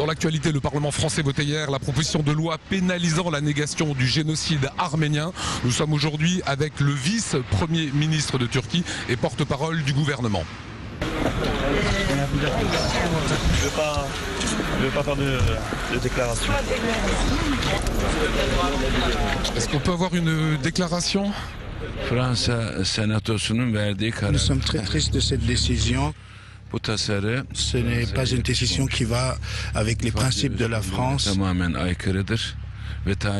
Dans l'actualité, le Parlement français votait hier la proposition de loi pénalisant la négation du génocide arménien. Nous sommes aujourd'hui avec le vice-premier ministre de Turquie et porte-parole du gouvernement. Je ne veux pas faire de déclaration. Est-ce qu'on peut avoir une déclaration? Nous sommes très tristes de cette décision. Ce n'est pas une décision qui va avec les principes de la France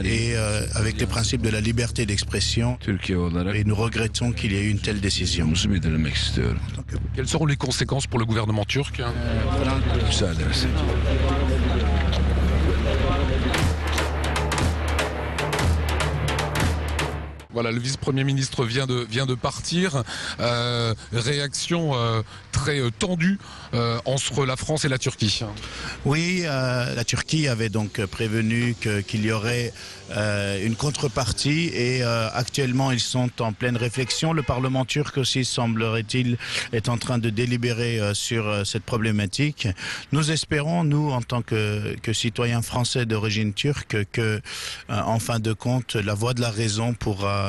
et avec les principes de la liberté d'expression. Et nous regrettons qu'il y ait eu une telle décision. Quelles seront les conséquences pour le gouvernement turc? Voilà, le vice-premier ministre vient de partir. Réaction très tendue entre la France et la Turquie. Oui, la Turquie avait donc prévenu qu'il y aurait une contrepartie et actuellement ils sont en pleine réflexion. Le Parlement turc aussi, semblerait-il, est en train de délibérer sur cette problématique. Nous espérons, nous, en tant que citoyens français d'origine turque, que en fin de compte, la voie de la raison pourra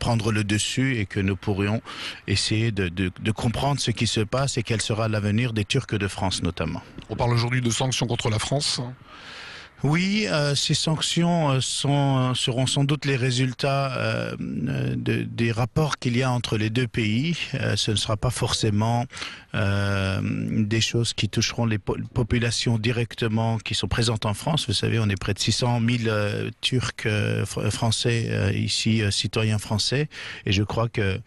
prendre le dessus et que nous pourrions essayer de comprendre ce qui se passe et quel sera l'avenir des Turcs de France notamment. On parle aujourd'hui de sanctions contre la France. Oui, ces sanctions seront sans doute les résultats des rapports qu'il y a entre les deux pays. Ce ne sera pas forcément des choses qui toucheront les populations directement qui sont présentes en France. Vous savez, on est près de 600 000 Turcs français ici, citoyens français. Et je crois que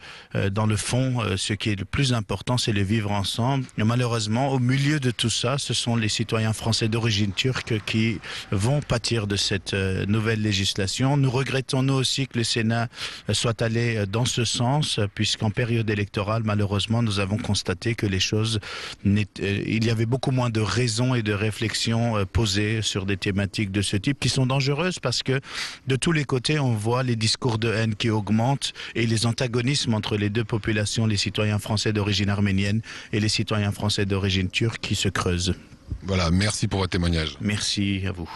dans le fond, ce qui est le plus important, c'est le vivre ensemble. Et malheureusement, au milieu de tout ça, ce sont les citoyens français d'origine turque qui vont pâtir de cette nouvelle législation. Nous regrettons nous aussi que le Sénat soit allé dans ce sens, puisqu'en période électorale, malheureusement, nous avons constaté que les choses, il y avait beaucoup moins de raisons et de réflexions posées sur des thématiques de ce type qui sont dangereuses parce que de tous les côtés, on voit les discours de haine qui augmentent et les antagonismes entre les deux populations, les citoyens français d'origine arménienne et les citoyens français d'origine turque qui se creusent. Voilà, merci pour votre témoignage. Merci à vous.